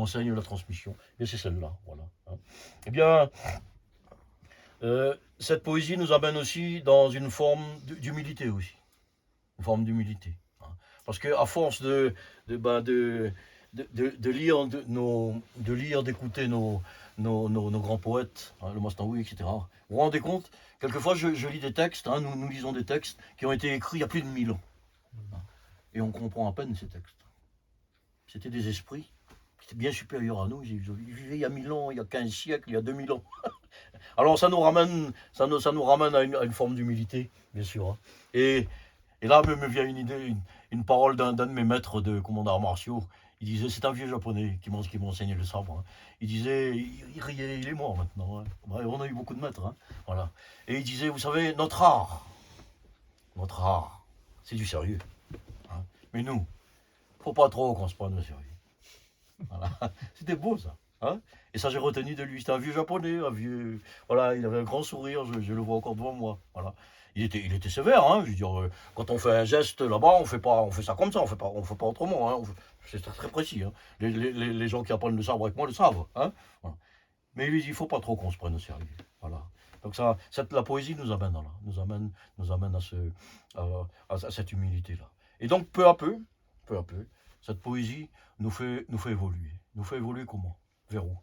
enseigne la transmission. Et c'est celle-là, voilà. Hein. Eh bien, cette poésie nous amène aussi dans une forme d'humilité aussi. Une forme d'humilité. Hein. Parce qu'à force de lire, d'écouter nos grands poètes, hein, le Masnaoui, etc. Vous vous rendez compte? Quelquefois, je lis des textes, hein, nous lisons des textes qui ont été écrits il y a plus de 1000 ans. Hein, et on comprend à peine ces textes. C'était des esprits qui étaient bien supérieurs à nous. Ils vivaient il y a 1000 ans, il y a 15 siècles, il y a 2000 ans. Alors ça nous ramène à une forme d'humilité, bien sûr. Hein. Et là me vient une idée, une parole d'un de mes maîtres de commandants martiaux. Il disait, c'est un vieux japonais qui m'enseignait le sabre. Hein. Il disait, il riait, il est mort maintenant. Hein. Ouais, on a eu beaucoup de maîtres. Hein. Voilà. Et il disait, vous savez, notre art, c'est du sérieux. Hein. Mais nous, faut pas trop qu'on se prenne au sérieux. Voilà. C'était beau ça. Hein. Et ça j'ai retenu de lui. C'était un vieux japonais, un vieux. Voilà, il avait un grand sourire, je le vois encore devant moi. Voilà. Il était sévère, hein. Je veux dire, quand on fait un geste là-bas, on fait ça comme ça, on fait pas autrement. Hein. C'est très précis. Hein. Les gens qui apprennent le sabre avec moi le savent. Hein. Voilà. Mais lui, il faut pas trop qu'on se prenne au sérieux. Voilà. Donc ça, la poésie nous amène là, nous amène à cette humilité-là. Et donc peu à peu, cette poésie nous fait évoluer. Nous fait évoluer comment? Vers où?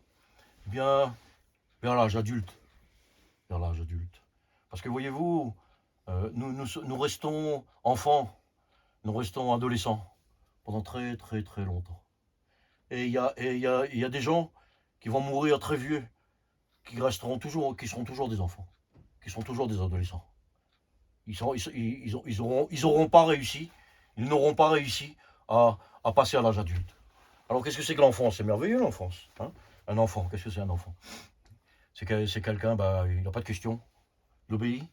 Eh bien, vers l'âge adulte. Vers l'âge adulte. Parce que voyez-vous, nous restons enfants, nous restons adolescents pendant très longtemps. Et il y a des gens qui vont mourir très vieux, qui seront toujours des enfants, qui seront toujours des adolescents. Ils auront pas réussi, ils n'auront pas réussi à passer à l'âge adulte. Alors qu'est-ce que c'est que l'enfance? C'est merveilleux l'enfance. Hein. Un enfant, qu'est-ce que c'est un enfant? C'est quelqu'un, bah, il n'a pas de questions, il obéit.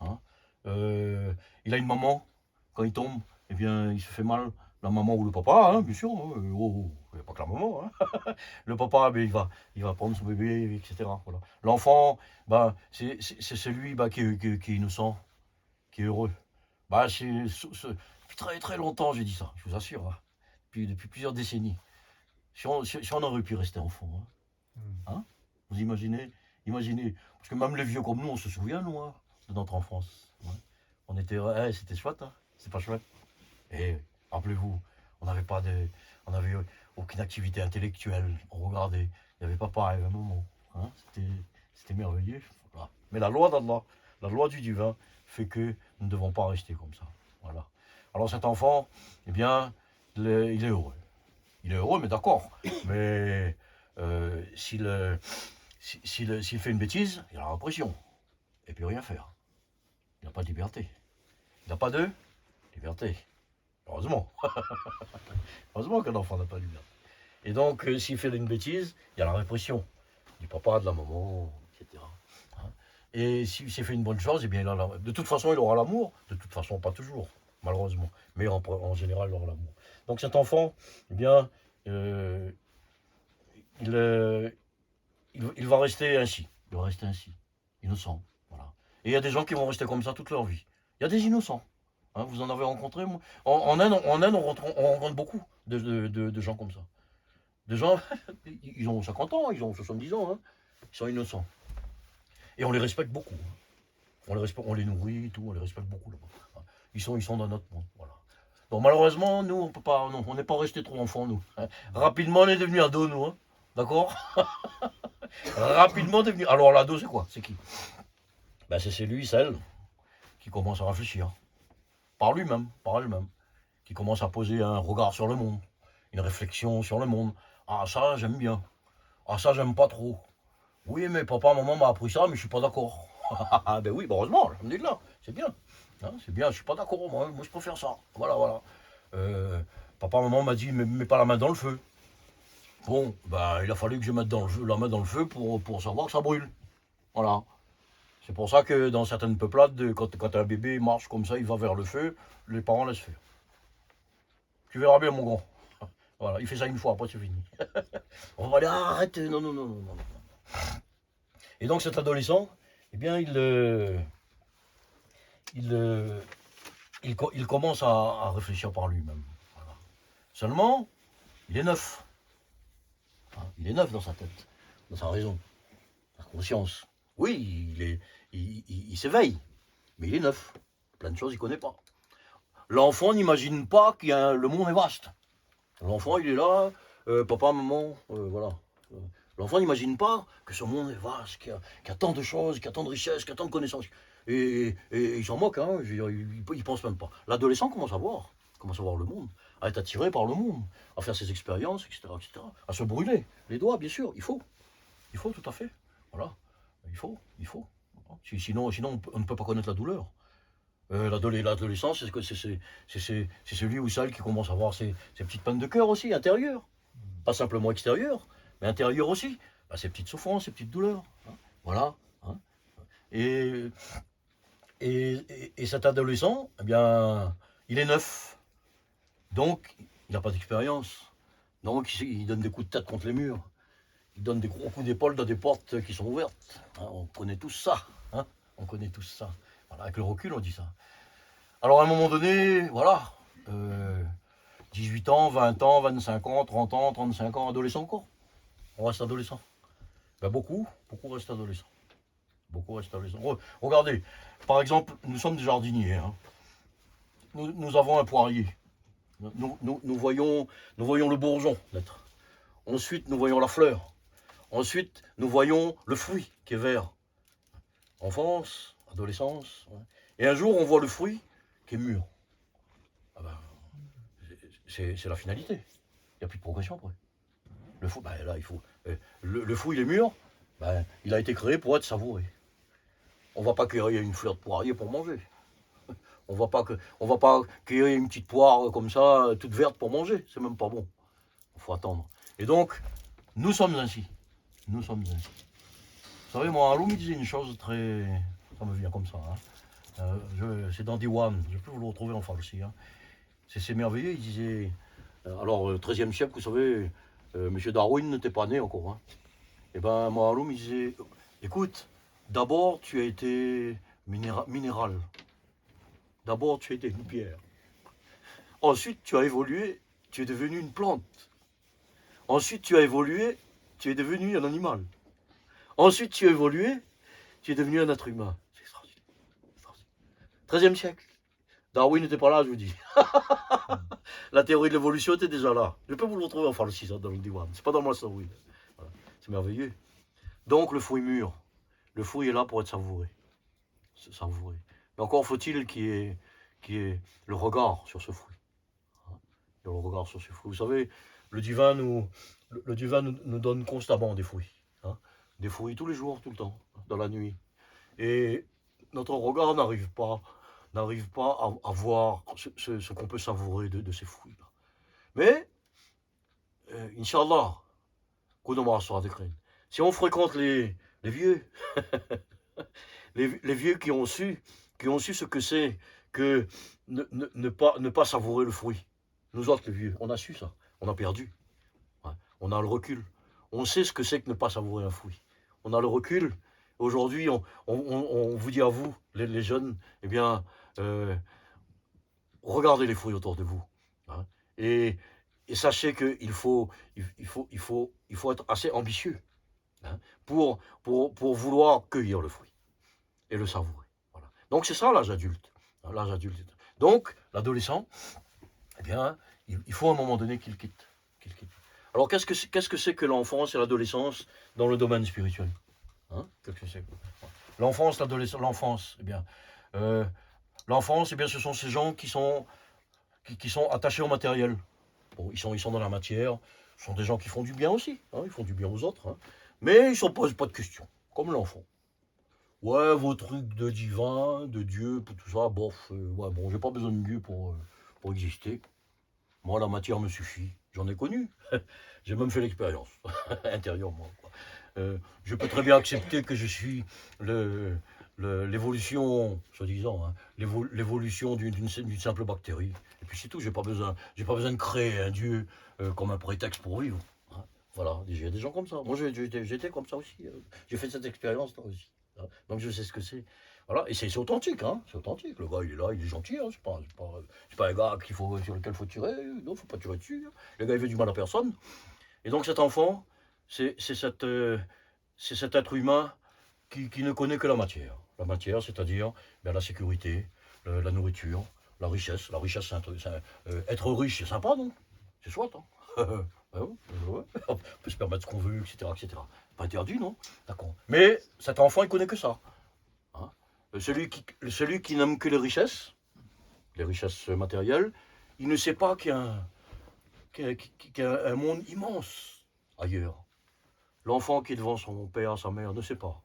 Hein. Il a une maman, quand il tombe, eh bien, il se fait mal. La maman ou le papa, hein, bien sûr. Hein. Il n'y a pas que la maman. Hein. Le papa, ben, il va prendre son bébé, etc. Voilà. L'enfant, bah, c'est celui bah, qui est innocent, qui est heureux. Bah, depuis très longtemps, j'ai dit ça, je vous assure. Hein. Depuis plusieurs décennies. Si on aurait pu rester enfant, hein, hein, vous imaginez, parce que même les vieux comme nous, on se souvient, nous, hein, de notre enfance. Ouais. On était, c'était chouette, hein, c'est pas chouette. Et rappelez-vous, on n'avait pas de, on n'avait aucune activité intellectuelle, on regardait, il n'y avait pas pareil à un moment. Hein, c'était merveilleux. Voilà. Mais la loi d'Allah, la loi du divin, fait que nous ne devons pas rester comme ça. Voilà. Alors cet enfant, eh bien, il est heureux. Il est heureux, mais d'accord. Mais s'il fait une bêtise, il a la répression. Et puis rien faire. Il n'a pas de liberté. Il n'a pas de liberté. Heureusement. Heureusement qu'un enfant n'a pas de liberté. Et donc, s'il fait une bêtise, il y a la répression. Du papa, de la maman, etc. Hein. Et s'il fait une bonne chose, eh bien, de toute façon, il aura l'amour. De toute façon, pas toujours, malheureusement. Mais en général, il aura l'amour. Donc cet enfant, eh bien, euh, il, euh, il va rester ainsi. Il va rester ainsi. Innocent. Voilà. Et il y a des gens qui vont rester comme ça toute leur vie. Il y a des innocents. Hein, vous en avez rencontré, moi. En Inde, on rencontre beaucoup de gens comme ça. Des gens, ils ont 50 ans, ils ont 70 ans. Hein. Ils sont innocents. Et on les respecte beaucoup. Hein. On les nourrit et tout, on les respecte beaucoup là-bas. Hein. Ils sont dans notre monde. Voilà. Donc malheureusement, nous, on peut pas, non, on n'est pas resté trop enfants, nous. Hein. Rapidement, on est devenu ados, nous. Hein. D'accord. Rapidement devenu. Alors l'ado, c'est quoi? C'est qui? Ben, c'est lui, celle, qui commence à réfléchir. Par lui-même, par elle-même. Qui commence à poser un regard sur le monde. Une réflexion sur le monde. Ah, ça, j'aime bien. Ah, ça, j'aime pas trop. Oui, mais papa, maman m'a appris ça, mais je suis pas d'accord. Ah, ben oui, ben heureusement, là, c'est bien. Hein, c'est bien, je suis pas d'accord, moi je préfère ça. Voilà, voilà. Papa, maman m'a dit, mets pas la main dans le feu. Bon, ben, il a fallu que je mette la main dans le feu pour savoir que ça brûle. Voilà. C'est pour ça que dans certaines peuplades, quand un bébé marche comme ça, il va vers le feu, les parents laissent faire. Tu verras bien, mon grand. Voilà, il fait ça une fois, après c'est fini. On va aller, arrête, non, non, non, non, non. Et donc cet adolescent, eh bien, il commence à réfléchir par lui-même. Voilà. Seulement, il est neuf. il est neuf dans sa tête, dans sa raison, sa conscience. Oui, il s'éveille, mais il est neuf. Plein de choses, il ne connaît pas. L'enfant n'imagine pas que le monde est vaste. L'enfant, il est là, papa, maman, voilà. L'enfant n'imagine pas que ce monde est vaste, qu'il y a tant de choses, qu'il y a tant de richesses, qu'il y a tant de connaissances. Et il s'en moque, hein, je veux dire, il pense même pas. L'adolescent commence à voir le monde, à être attiré par le monde, à faire ses expériences, etc., à se brûler les doigts, bien sûr, il faut tout à fait, voilà, il faut. Sinon, on ne peut pas connaître la douleur. L'adolescence, c'est celui ou celle qui commence à avoir ses petites peines de cœur aussi, intérieures. Pas simplement extérieures, mais intérieures aussi. Bah, ces petites souffrances, ces petites douleurs. Hein, voilà. Hein. Et, et cet adolescent, eh bien, il est neuf. Donc, il n'a pas d'expérience. Donc, il donne des coups de tête contre les murs. Il donne des gros coups d'épaule dans des portes qui sont ouvertes. Hein, on connaît tous ça. Hein, on connaît tous ça. Voilà, avec le recul, on dit ça. Alors, à un moment donné, voilà. 18 ans, 20 ans, 25 ans, 30 ans, 35 ans, adolescent encore. On reste adolescent. Ben beaucoup restent adolescents. Beaucoup restent adolescents. Regardez, par exemple, nous sommes des jardiniers. Hein. Nous avons un poirier. Nous voyons le bourgeon naître. Ensuite, nous voyons la fleur. Ensuite, nous voyons le fruit qui est vert. Enfance, adolescence. Ouais. Et un jour, on voit le fruit qui est mûr. Ah ben, c'est la finalité. Il n'y a plus de progression après. Le fruit, ben là, il faut. Le fruit, il est mûr, ben, il a été créé pour être savouré. On ne va pas cueillir une fleur de poirier pour manger. On va pas cueillir une petite poire comme ça, toute verte pour manger. C'est même pas bon. Il faut attendre. Et donc, nous sommes ainsi. Nous sommes ainsi. Vous savez, moi, Alou me disait une chose très. Ça me vient comme ça. Hein. C'est dans Diwan. Je peux vous le retrouver en farsi. Hein. C'est merveilleux. Il disait. Alors, 13e siècle, vous savez, M. Darwin n'était pas né encore. Hein. Et ben, moi, Alou me disait écoute, d'abord, tu as été minéral. D'abord, tu as été une pierre. Ensuite, tu as évolué, tu es devenu une plante. Ensuite, tu as évolué, tu es devenu un animal. Ensuite, tu as évolué, tu es devenu un être humain. C'est extraordinaire. 13e siècle. Darwin n'était pas là, je vous dis. La théorie de l'évolution était déjà là. Je peux vous le retrouver en farsi, ça, dans le diwan. C'est pas dans le Massaoui. Voilà. C'est merveilleux. Donc, le fruit mûr. Le fruit est là pour être savouré. Savouré. Mais encore faut-il qu'il y ait le regard sur ce fruit. Le regard sur ce fruit. Vous savez, le divin nous donne constamment des fruits. Hein, des fruits tous les jours, tout le temps, dans la nuit. Et notre regard n'arrive pas à voir ce qu'on peut savourer de ces fruits-là. Mais, Inch'Allah, si on fréquente les vieux, les vieux qui ont su ce que c'est que ne pas savourer le fruit. Nous autres, les vieux, on a su ça. On a perdu. Ouais. On a le recul. On sait ce que c'est que ne pas savourer un fruit. On a le recul. Aujourd'hui, on vous dit à vous, les jeunes, eh bien, regardez les fruits autour de vous. Hein, et sachez qu'il faut être assez ambitieux, hein, pour vouloir cueillir le fruit et le savourer. Voilà. Donc c'est ça l'âge adulte. L'âge adulte. Donc l'adolescent, eh bien, il faut à un moment donné qu'il quitte. Alors qu'est-ce que c'est que l'enfance et l'adolescence dans le domaine spirituel? Hein, qu'est-ce que c'est? L'enfance, l'adolescence, l'enfance, eh bien, l'enfance, eh bien, ce sont ces gens qui sont attachés au matériel. Bon, ils sont dans la matière. Ce sont des gens qui font du bien aussi. Hein, ils font du bien aux autres. Hein, mais ils ne se posent pas de questions, comme l'enfant. Ouais, vos trucs de divin, de Dieu, tout ça, bof. Ouais, bon, j'ai pas besoin de Dieu pour exister. Moi, la matière me suffit. J'en ai connu. J'ai même fait l'expérience, intérieurement. Quoi. Je peux très bien accepter que je suis l'évolution, soi-disant, hein, l'évolution d'une simple bactérie. Et puis c'est tout, j'ai pas besoin de créer un Dieu comme un prétexte pour vivre. Hein. Voilà, il y a des gens comme ça. Moi, j'étais comme ça aussi. J'ai fait cette expérience là aussi. Hein. Donc je sais ce que c'est. Voilà, et c'est authentique, hein. C'est authentique. Le gars, il est là, il est gentil. Hein. C'est pas un gars sur lequel il faut tirer. Non, il ne faut pas tirer dessus. Hein. Le gars, il fait du mal à personne. Et donc cet enfant, c'est cet être humain qui ne connaît que la matière. La matière, c'est-à-dire ben, la sécurité, la nourriture, la richesse. La richesse, être riche, c'est sympa, non? C'est chouette, hein. Ouais. On peut se permettre ce qu'on veut, etc., etc. Pas interdit, non? D'accord. Mais cet enfant, il connaît que ça. Hein. Celui qui n'aime que les richesses matérielles, il ne sait pas qu'il y a un monde immense ailleurs. L'enfant qui est devant son père, sa mère, ne sait pas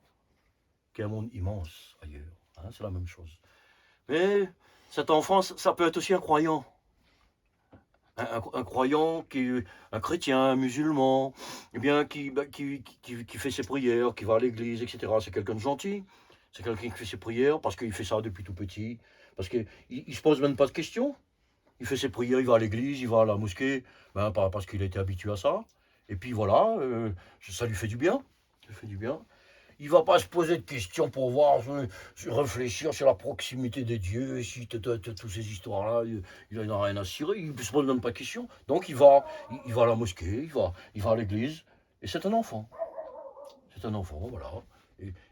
qu'il y a un monde immense ailleurs. Hein, c'est la même chose. Mais cet enfant, ça peut être aussi un croyant. Un croyant, un chrétien, un musulman, eh bien, qui fait ses prières, qui va à l'église, etc. C'est quelqu'un de gentil. C'est quelqu'un qui fait ses prières parce qu'il fait ça depuis tout petit. Parce qu'il ne se pose même pas de questions. Il fait ses prières, il va à l'église, il va à la mosquée, ben, parce qu'il a été habitué à ça. Et puis voilà, ça lui fait du bien. Ça lui fait du bien. Il ne va pas se poser de questions pour voir, réfléchir sur la proximité des dieux, si toutes ces histoires-là, il n'en a rien à cirer, il ne se pose même pas de questions. Donc il va à la mosquée, il va à l'église, et c'est un enfant. C'est un enfant, voilà.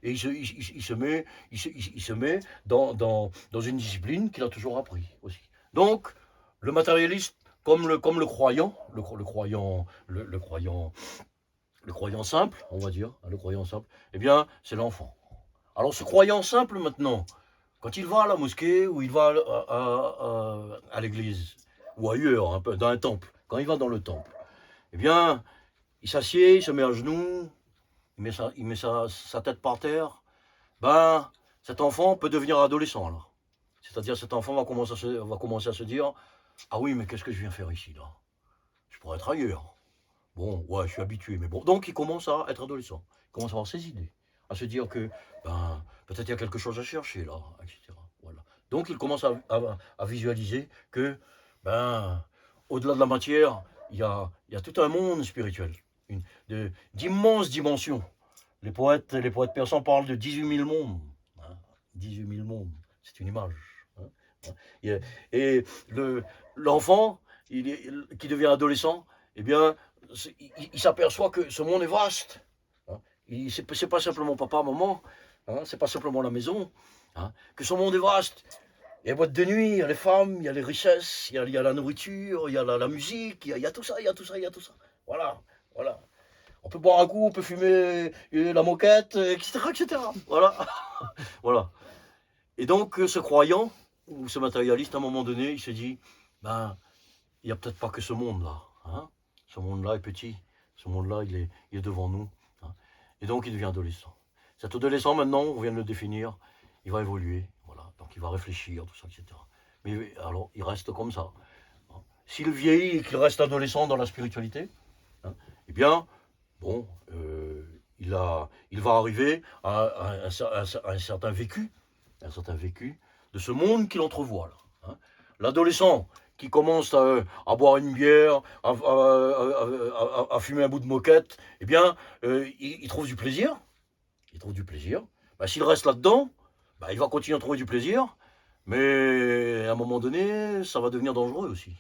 Et il se met dans une discipline qu'il a toujours appris aussi. Donc, le matérialiste, comme le croyant, le croyant simple, on va dire, le croyant simple, eh bien, c'est l'enfant. Alors, ce croyant simple, maintenant, quand il va à la mosquée ou il va à l'église, ou ailleurs, un peu, dans un temple, quand il va dans le temple, eh bien, il s'assied, il se met à genoux, il met sa tête par terre, ben, cet enfant peut devenir adolescent, là. C'est-à-dire, cet enfant va commencer à se dire, ah oui, mais qu'est-ce que je viens faire ici, là? Je pourrais être ailleurs. Bon, ouais, je suis habitué, mais bon. Donc, il commence à être adolescent. Il commence à avoir ses idées. À se dire que, ben, peut-être il y a quelque chose à chercher là, etc. Voilà. Donc, il commence à visualiser que, ben, au-delà de la matière, il y a tout un monde spirituel, d'immenses dimensions. Les poètes persans parlent de 18 000 mondes. Hein, 18 000 mondes, c'est une image. Hein, hein. Et l'enfant, qui devient adolescent, eh bien, il s'aperçoit que ce monde est vaste. Hein. C'est pas simplement papa, maman, hein, c'est pas simplement la maison, hein, que ce monde est vaste. Il y a les boîtes de nuit, il y a les femmes, il y a les richesses, il y a la nourriture, il y a la musique, il y a tout ça, il y a tout ça, il y a tout ça. Voilà, voilà. On peut boire un coup, on peut fumer la moquette, etc., etc. Voilà, voilà. Et donc, ce croyant, ou ce matérialiste, à un moment donné, il se dit, ben, il n'y a peut-être pas que ce monde-là. Hein. Ce monde-là est petit. Ce monde-là, il est devant nous. Hein. Et donc, il devient adolescent. Cet adolescent, maintenant, on vient de le définir, il va évoluer. Voilà. Donc, il va réfléchir, tout ça, etc. Mais alors, il reste comme ça. Hein. S'il vieillit et qu'il reste adolescent dans la spiritualité, hein, eh bien, bon, il va arriver à un certain vécu, de ce monde qu'il entrevoit. Là, hein. L'adolescent qui commence à boire une bière, à fumer un bout de moquette, eh bien, il trouve du plaisir. Il trouve du plaisir. Ben, s'il reste là-dedans, ben, il va continuer à trouver du plaisir, mais à un moment donné, ça va devenir dangereux aussi.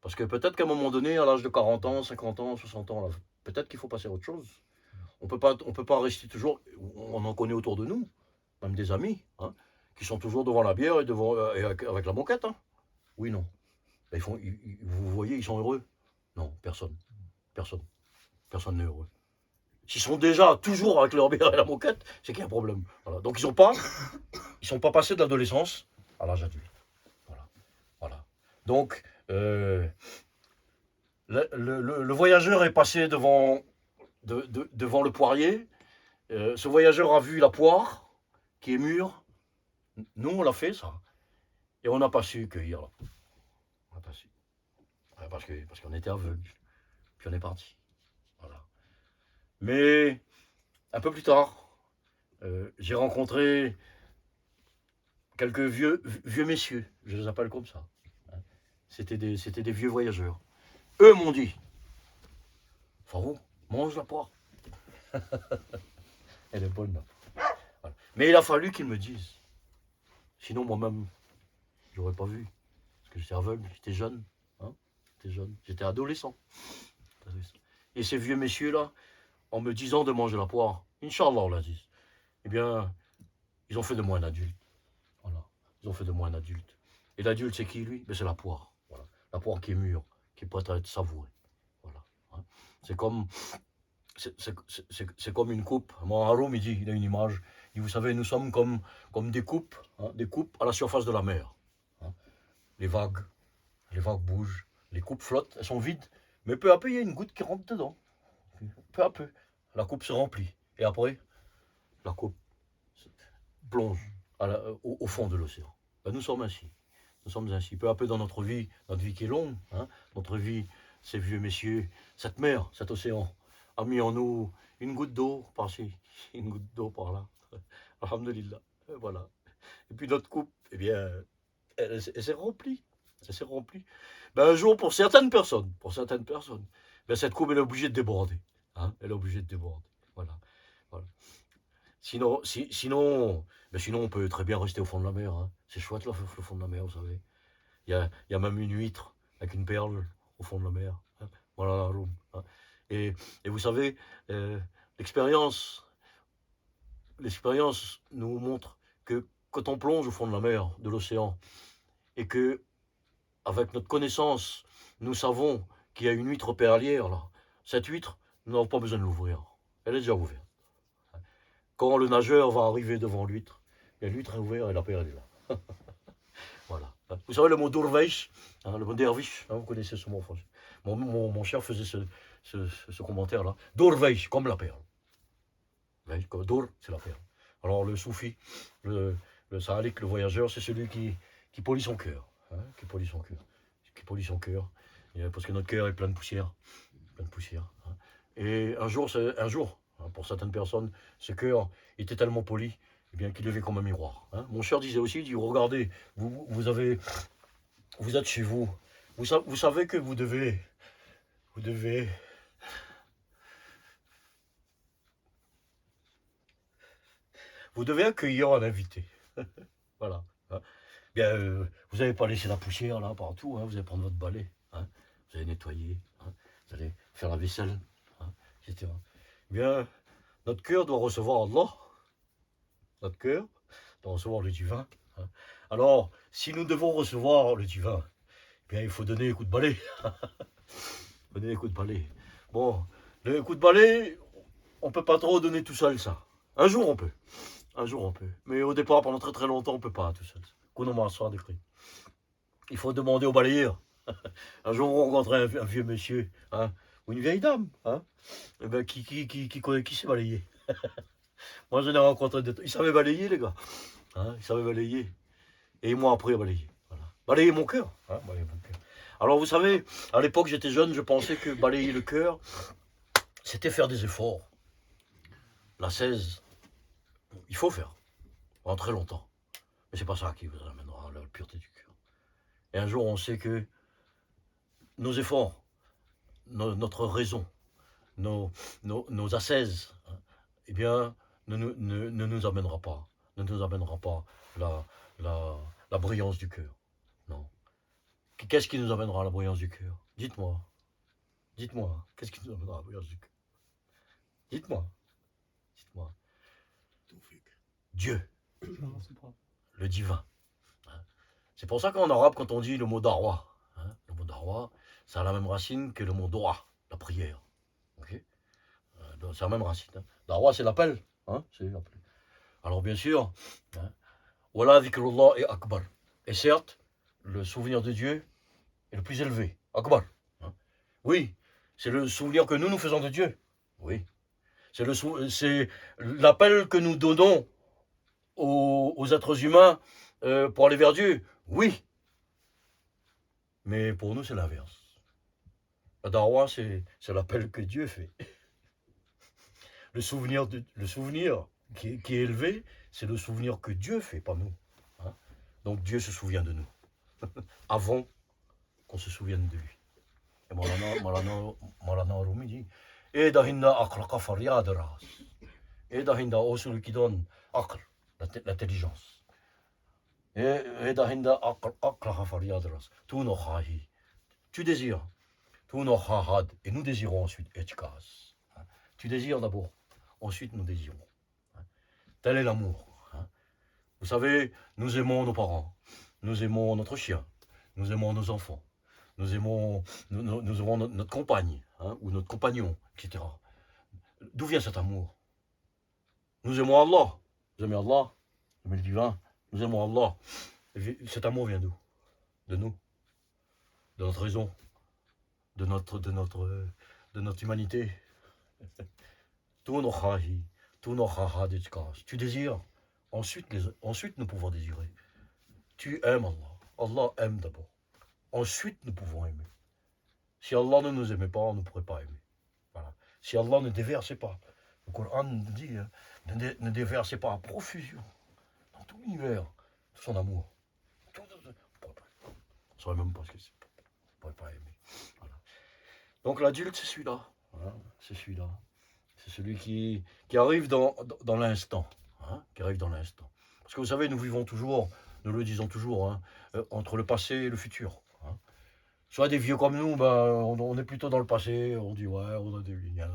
Parce que peut-être qu'à un moment donné, à l'âge de 40 ans, 50 ans, 60 ans, peut-être qu'il faut passer à autre chose. On peut pas rester toujours. On en connaît autour de nous, même des amis, hein, qui sont toujours devant la bière et avec la moquette. Hein. Oui, non. Vous voyez, ils sont heureux. Non, personne. Personne. Personne n'est heureux. S'ils sont déjà toujours avec leur bière et la moquette, c'est qu'il y a un problème. Voilà. Donc ils sont pas passés de l'adolescence à l'âge adulte. Voilà. Voilà. Donc, le voyageur est passé devant le poirier. Ce voyageur a vu la poire qui est mûre. Nous, on l'a fait, ça. Et on n'a pas su cueillir. Là. On n'a pas su. Ouais, parce qu'on était aveugle. Puis on est parti. Voilà. Mais un peu plus tard, j'ai rencontré quelques vieux messieurs. Je les appelle comme ça. Hein. C'était des vieux voyageurs. Eux m'ont dit, Faro, mange la poire. Elle est bonne. Là. Voilà. Mais il a fallu qu'ils me disent. Sinon, moi-même, je n'aurais pas vu. Parce que j'étais aveugle, j'étais jeune. Hein, j'étais jeune. J'étais adolescent. Et ces vieux messieurs-là, en me disant de manger la poire, Inch'Allah, on l'a dit, eh bien, ils ont fait de moi un adulte. Voilà. Ils ont fait de moi un adulte. Et l'adulte, c'est qui, lui? Ben, c'est la poire. Voilà. La poire qui est mûre, qui est prête à être savourée. Voilà. Hein. C'est comme, c'est comme une coupe. Mon Haroum, il dit, il a une image. Il dit, vous savez, nous sommes comme des coupes à la surface de la mer. Hein. Les vagues bougent, les coupes flottent, elles sont vides. Mais peu à peu, il y a une goutte qui rentre dedans. Peu à peu, la coupe se remplit. Et après, la coupe plonge au fond de l'océan. Ben, nous sommes ainsi. Nous sommes ainsi. Peu à peu dans notre vie qui est longue, hein, notre vie, ces vieux messieurs, cette mer, cet océan, a mis en nous une goutte d'eau par-ci, une goutte d'eau par-là. Alhamdulillah. Voilà. Et puis notre coupe, eh bien, elle s'est remplie. Elle s'est remplie. Ben, un jour, pour certaines personnes, ben, cette coupe, elle est obligée de déborder. Hein, elle est obligée de déborder. Voilà. Voilà. Sinon, sinon, on peut très bien rester au fond de la mer. Hein. C'est chouette le fond de la mer, vous savez. Il y a même une huître avec une perle au fond de la mer. Hein. Voilà la room. Hein. Et vous savez, l'expérience nous montre que quand on plonge au fond de la mer, de l'océan, et que avec notre connaissance, nous savons qu'il y a une huître perlière là. Cette huître, nous n'avons pas besoin de l'ouvrir. Elle est déjà ouverte. Quand le nageur va arriver devant l'huître, l'huître est ouverte et la perle est là. Voilà. Vous savez le mot Dorveish, hein, le mot derviche, hein, vous connaissez ce mot en français. Mon cher faisait ce commentaire-là. Dorveish, comme la perle. Dor, c'est la perle. Alors le soufi, le sahalik, le voyageur, c'est celui qui polie son cœur. Hein, qui polie son cœur. Parce que notre cœur est plein de poussière. Hein. Et un jour, hein, pour certaines personnes, ce cœur était tellement poli, eh bien, qu'il devait comme un miroir. Hein. Mon cher disait aussi, il dit, regardez, vous êtes chez vous. Vous savez que vous devez accueillir un invité. Voilà. Hein. Bien, vous n'allez pas laisser la poussière là partout. Hein. Vous allez prendre votre balai. Hein. Vous allez nettoyer. Hein. Vous allez faire la vaisselle. Hein, etc. Bien, notre cœur doit recevoir Allah. Notre cœur doit recevoir le divin. Hein. Alors, si nous devons recevoir le divin, bien, il faut donner un coup de balai. Donner un coup de balai. Bon, le coup de balai, on ne peut pas trop donner tout seul ça. Un jour on peut. Mais au départ, pendant très très longtemps, on ne peut pas tout seul. Il faut demander au balayeur. Un jour, on rencontrait un vieux monsieur, hein, ou une vieille dame, hein, eh ben, qui sait balayer. Moi, je l'ai rencontré, ils savaient balayer, les gars. Hein, ils savaient balayer. Et ils m'ont appris à balayer. Voilà. Balayer mon cœur. Hein, balayer mon cœur. Alors, vous savez, à l'époque, j'étais jeune, je pensais que balayer le cœur, c'était faire des efforts. La 16, il faut faire, pendant très longtemps. Mais c'est pas ça qui vous amènera à la pureté du cœur. Et un jour, on sait que nos efforts, notre raison, nos ascèses, hein, eh bien, ne nous amènera pas, la brillance du cœur. Non. Qu'est-ce qui nous amènera à la brillance du cœur? Dites-moi, qu'est-ce qui nous amènera à la brillance du cœur? Dites-moi. Dieu, le divin. Hein. C'est pour ça qu'en arabe, quand on dit le mot darwa, hein, le mot darwa, ça a la même racine que le mot doa, la prière. Okay, c'est la même racine. Hein. Darwa, c'est l'appel. Hein, alors bien sûr, hein, Wala dhikrullah est akbar. Et certes, le souvenir de Dieu est le plus élevé. Akbar. Hein. Oui, c'est le souvenir que nous faisons de Dieu. Oui. C'est l'appel que nous donnons aux êtres humains pour aller vers Dieu. Oui. Mais pour nous, c'est l'inverse. La darwa, c'est l'appel que Dieu fait. Le souvenir qui est élevé, c'est le souvenir que Dieu fait, pas nous. Hein. Donc Dieu se souvient de nous. Avant qu'on se souvienne de lui. Et Maulana Rumi dit Edahinda aqlaqa faryad ras. Edahinda, oh celui qui donne aql, l'intelligence. Edahinda aqlaqa faryad ras. Tu no khahi. Tu désires Et nous désirons ensuite Etchkas. Tu désires d'abord, ensuite nous désirons. Tel est l'amour. Vous savez, nous aimons nos parents, nous aimons notre chien, nous aimons nos enfants, nous aimons notre compagne, ou notre compagnon, etc. D'où vient cet amour? Nous aimons Allah. Vous aimez Allah? Vous aimez le divin? Nous aimons Allah. Cet amour vient d'où? De nous, de notre raison, de notre humanité. Tu désires, ensuite nous pouvons désirer. Tu aimes Allah. Allah aime d'abord. Ensuite nous pouvons aimer. Si Allah ne nous aimait pas, on ne pourrait pas aimer. Voilà. Si Allah ne déversait pas, le Coran nous dit, ne déversait pas à profusion dans tout l'univers son amour. On ne saurait même pas ce que c'est. On ne pourrait pas aimer. Voilà. Donc l'adulte, c'est celui-là. Voilà. C'est celui-là. C'est celui qui arrive dans l'instant. Qui arrive dans l'instant. Parce que vous savez, nous vivons toujours, nous le disons toujours, entre le passé et le futur. Soit des vieux comme nous, on est plutôt dans le passé, on dit ouais, on a des liens,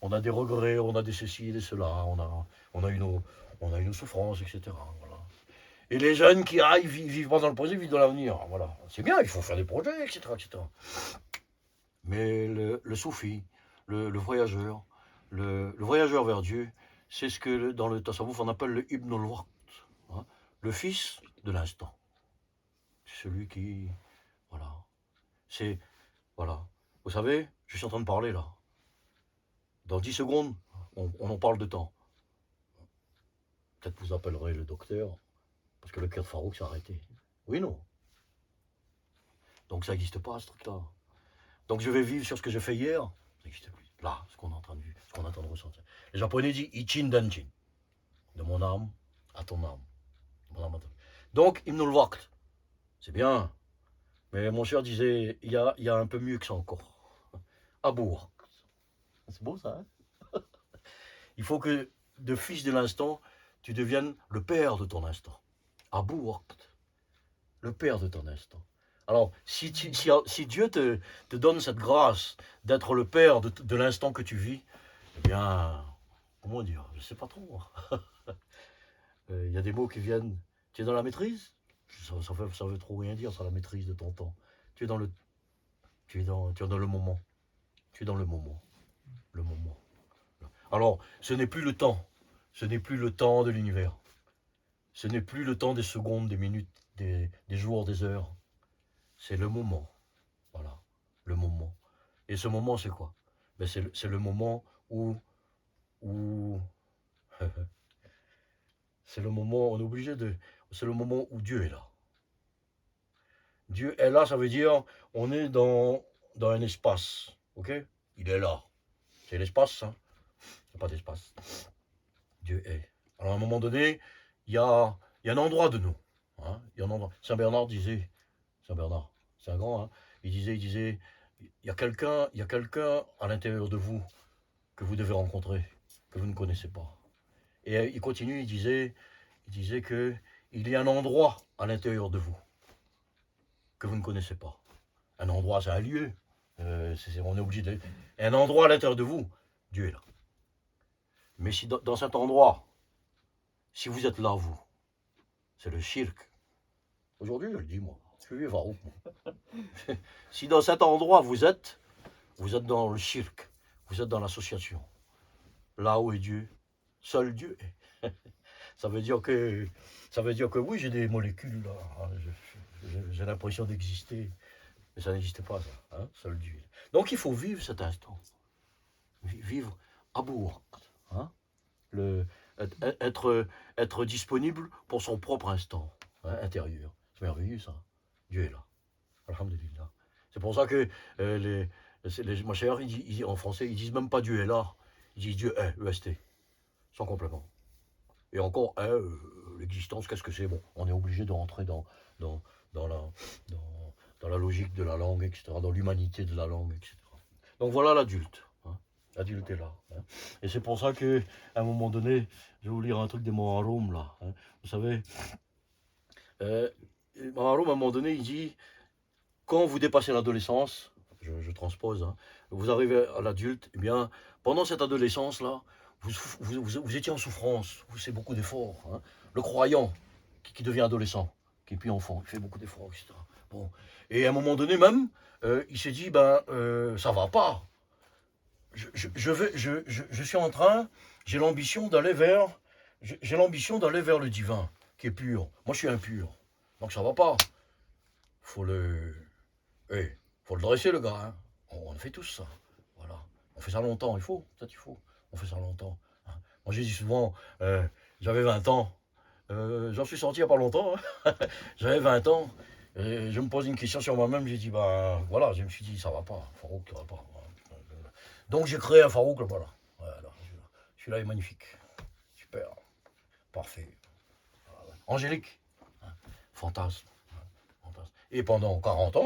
on a des regrets, on a des ceci et des cela, on a eu nos souffrances, etc. Voilà. Et les jeunes qui arrivent, vivent pas dans le passé, vivent dans l'avenir. Voilà. C'est bien, il faut faire des projets, etc. etc. Mais le soufi, le voyageur, le voyageur vers Dieu, c'est ce que dans le Tasawwuf on appelle le Ibn al-Waqt, le fils de l'instant. C'est celui qui, voilà. C'est, voilà. Vous savez, je suis en train de parler là. Dans 10 secondes, on en parle de temps. Peut-être vous appellerez le docteur, parce que le cœur de Farouk s'est arrêté. Oui, non. Donc ça n'existe pas, ce truc-là. Donc je vais vivre sur ce que j'ai fait hier, ça n'existe plus. Là, ce qu'on est en train de vivre, ce qu'on est en train de ressentir. Les Japonais disent Ichin Danchin. De mon âme à ton âme. Donc, Ibn al-Waqt, c'est bien. Mais mon cher disait, il y a un peu mieux que ça encore. Abu Waqt. C'est beau ça, hein? Il faut que, de fils de l'instant, tu deviennes le père de ton instant. Abu Waqt. Le père de ton instant. Alors, si Dieu te donne cette grâce d'être le père de l'instant que tu vis, eh bien, comment dire, je ne sais pas trop. Il y a des mots qui viennent. Tu es dans la maîtrise? Ça veut trop rien dire, ça, la maîtrise de ton temps. Tu es dans le moment. Tu es dans le moment. Le moment. Alors, ce n'est plus le temps. Ce n'est plus le temps de l'univers. Ce n'est plus le temps des secondes, des minutes, des jours, des heures. C'est le moment. Voilà. Le moment. Et ce moment, c'est quoi? Ben, c'est le moment où c'est le moment, on est obligé de... C'est le moment où Dieu est là. Dieu est là, ça veut dire, on est dans un espace, ok? Il est là. C'est l'espace, hein? Il n'y a pas d'espace. Dieu est. Alors à un moment donné, il y a un endroit de nous. Hein? Il y a un endroit. Saint Bernard disait, Saint Bernard, c'est un grand, hein? Il disait, il y a quelqu'un à l'intérieur de vous que vous devez rencontrer, que vous ne connaissez pas. Et il continue, il disait que il y a un endroit à l'intérieur de vous que vous ne connaissez pas. Un endroit, c'est un lieu. On est obligé de... Un endroit à l'intérieur de vous, Dieu est là. Mais si dans cet endroit, si vous êtes là, vous, c'est le shirk. Aujourd'hui, je le dis, moi. Je suis vieux Farouk, moi. Si dans cet endroit, vous êtes dans le shirk. Vous êtes dans l'association. Là où est Dieu, seul Dieu est. Ça veut dire que oui, j'ai des molécules, là. J'ai l'impression d'exister. Mais ça n'existe pas, ça. Hein, seul Dieu. Donc il faut vivre cet instant. Vivre à bout. Hein, être disponible pour son propre instant, hein, intérieur. C'est merveilleux, ça. Dieu est là. Alhamdulillah. C'est pour ça que les machères, en français, ils disent même pas Dieu est là. Ils disent Dieu est, EST. Sans complément. Et encore, l'existence, qu'est-ce que c'est? Bon, on est obligé de rentrer dans la logique de la langue, etc., dans l'humanité de la langue, etc. Donc voilà l'adulte. Hein. L'adulte est là. Hein. Et c'est pour ça qu'à un moment donné, je vais vous lire un truc des Moharoum, là. Hein. Vous savez, Moharoum, à un moment donné, il dit, quand vous dépassez l'adolescence, je transpose, hein. Vous arrivez à l'adulte, eh bien, pendant cette adolescence-là, vous étiez en souffrance, vous faites beaucoup d'efforts, hein. Le croyant qui devient adolescent, qui est puis enfant, il fait beaucoup d'efforts, etc. Bon. Et à un moment donné même, il s'est dit, ben, ça va pas. Je suis en train, j'ai l'ambition d'aller vers, j'ai l'ambition d'aller vers le divin, qui est pur. Moi, je suis impur, donc ça va pas. Faut le, faut le dresser le gars. Hein. On fait tous ça, voilà. On fait ça longtemps, il faut, peut-être il faut. On fait ça longtemps. Hein. Moi, j'ai dit souvent, j'avais 20 ans. J'en suis sorti il n'y a pas longtemps. Hein. J'avais 20 ans. Je me pose une question sur moi-même. J'ai dit, ben voilà, je me suis dit, ça va pas. Farouk, ça va pas. Donc j'ai créé un Farouk, voilà. Voilà. Celui-là est magnifique. Super. Parfait. Angélique. Fantasme. Et pendant 40 ans,